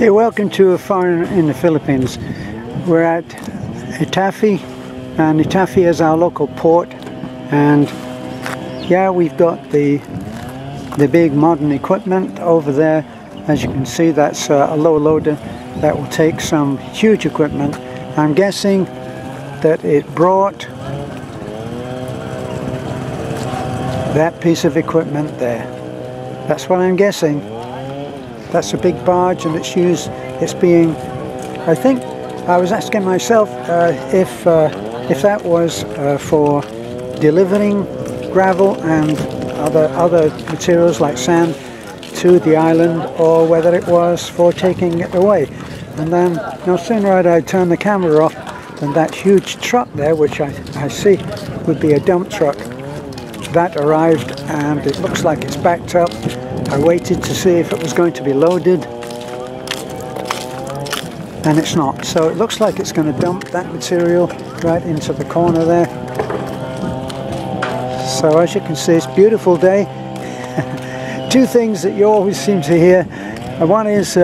Hey, welcome to A Foreign in the Philippines. We're at Itafi, and Itafi is our local port, and yeah, we've got the big modern equipment over there. As you can see, that's a low loader that will take some huge equipment. I'm guessing that it brought that piece of equipment there. That's what I'm guessing. That's a big barge, and it's being, I think, I was asking myself if that was for delivering gravel and other materials like sand to the island, or whether it was for taking it away. And then no sooner had I turned the camera off than that huge truck there, which I see would be a dump truck, that arrived, and it looks like it's backed up. I waited to see if it was going to be loaded, and it's not. So it looks like it's going to dump that material right into the corner there. So as you can see, it's a beautiful day. Two things that you always seem to hear. One is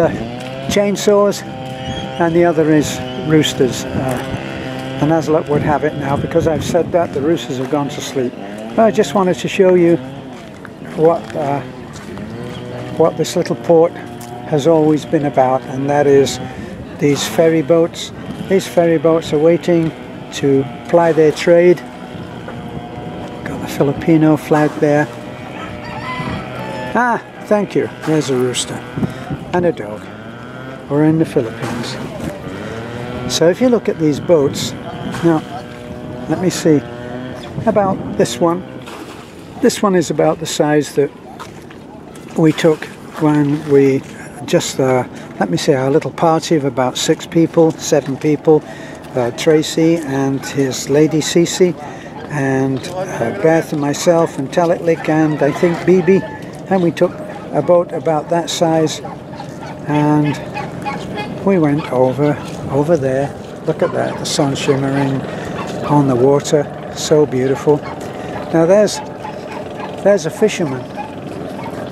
chainsaws, and the other is roosters. And as luck would have it now, because I've said that, the roosters have gone to sleep. But I just wanted to show you what this little port has always been about, and that is these ferry boats. These ferry boats are waiting to ply their trade. Got the Filipino flag there. Ah, thank you. There's a rooster and a dog. We're in the Philippines. So if you look at these boats, now let me see about this one. This one is about the size that we took when we just, let me say, our little party of about 7 people, Tracy and his lady Cece, and Beth and myself and Talitlik and I think Bibi, and we took a boat about that size, and we went over there. Look at that, the sun shimmering on the water, so beautiful. Now there's a fisherman.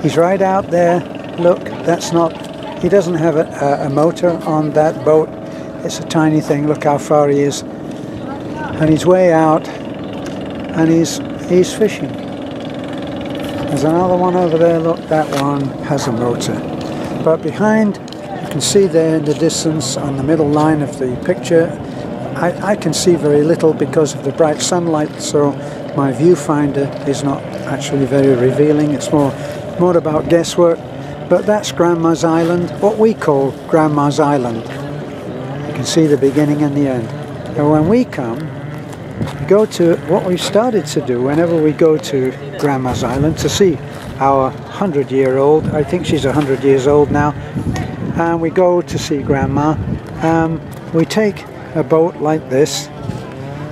He's right out there. Look, that's not, he doesn't have a motor on that boat. It's a tiny thing. Look how far he is. And he's way out, and he's fishing. There's another one over there. Look, that one has a motor. But behind, you can see there in the distance on the middle line of the picture, I can see very little because of the bright sunlight, so my viewfinder is not actually very revealing. It's more about guesswork. But that's Grandma's Island, what we call Grandma's Island. You can see the beginning and the end. And when we come, we go to what we've started to do whenever we go to Grandma's Island to see our 100-year-old. I think she's 100 years old now. And we go to see Grandma. We take a boat like this,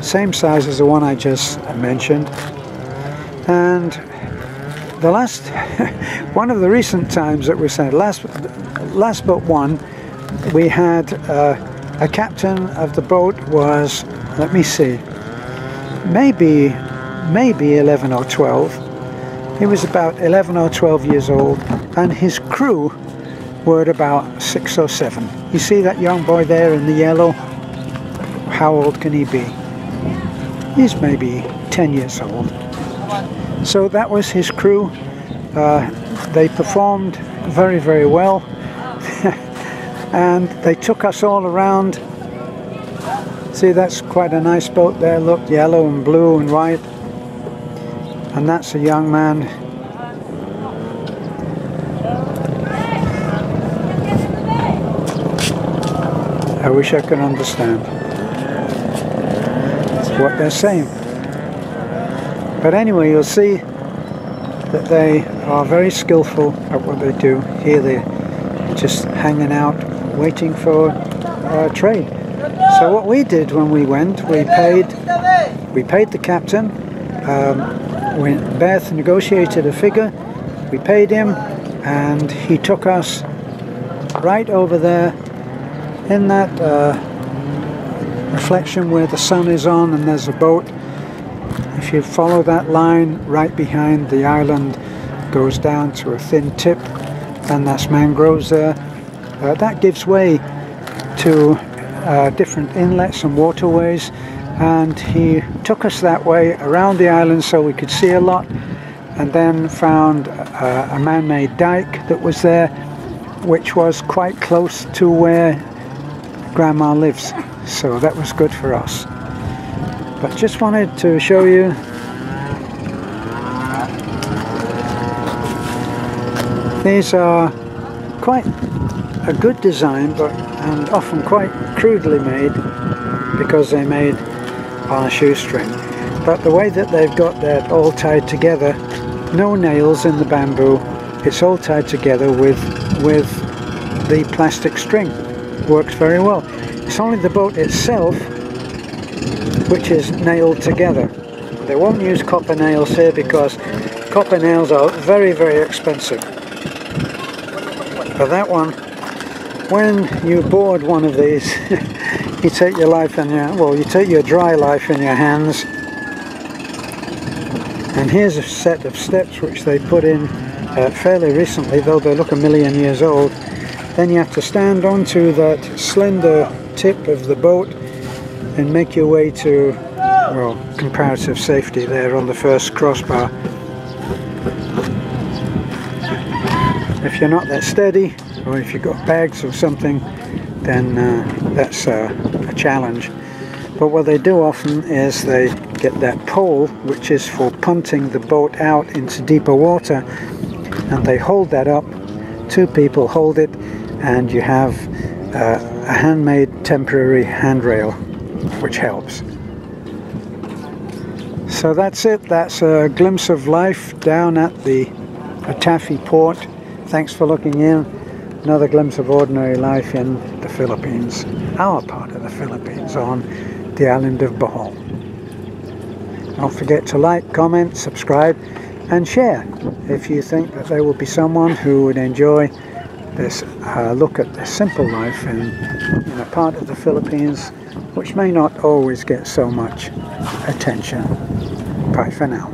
same size as the one I just mentioned. And the last, one of the recent times that we said, last but one, we had a captain of the boat was, let me see, maybe 11 or 12. He was about 11 or 12 years old, and his crew were about 6 or 7. You see that young boy there in the yellow? How old can he be? He's maybe 10 years old. So that was his crew. They performed very, very well. And they took us all around. See, that's quite a nice boat there. Look, yellow and blue and white. And that's a young man. I wish I could understand what they're saying. But anyway, you'll see that they are very skillful at what they do. Here they're just hanging out, waiting for trade. So what we did when we went, we paid the captain. Beth negotiated a figure. We paid him, and he took us right over there in that reflection where the sun is on, and there's a boat. If you follow that line right behind the island, goes down to a thin tip, and that's mangroves there. that gives way to different inlets and waterways, and he took us that way around the island so we could see a lot, and then found a man-made dike that was there, which was quite close to where Grandma lives, so that was good for us. But just wanted to show you these are quite a good design, and often quite crudely made because they're made on a shoestring. But the way that they've got that all tied together, no nails in the bamboo, it's all tied together with the plastic string. Works very well. It's only the boat itself which is nailed together. They won't use copper nails here because copper nails are very, very expensive. But that one, when you board one of these, you take your life in your, well, you take your dry life in your hands. And here's a set of steps which they put in fairly recently, though they look a million years old. Then you have to stand onto that slender tip of the boat and make your way to, well, comparative safety there on the first crossbar. If you're not that steady, or if you've got bags or something, then that's a challenge. But what they do often is they get that pole, which is for punting the boat out into deeper water, and they hold that up. Two people hold it, and you have a handmade temporary handrail, which helps. So that's it. That's a glimpse of life down at the Taffy port. Thanks for looking in. Another glimpse of ordinary life in the Philippines, our part of the Philippines, on the island of Bohol. Don't forget to like, comment, subscribe and share if you think that there will be someone who would enjoy this look at the simple life in a part of the Philippines which may not always get so much attention. Bye for now.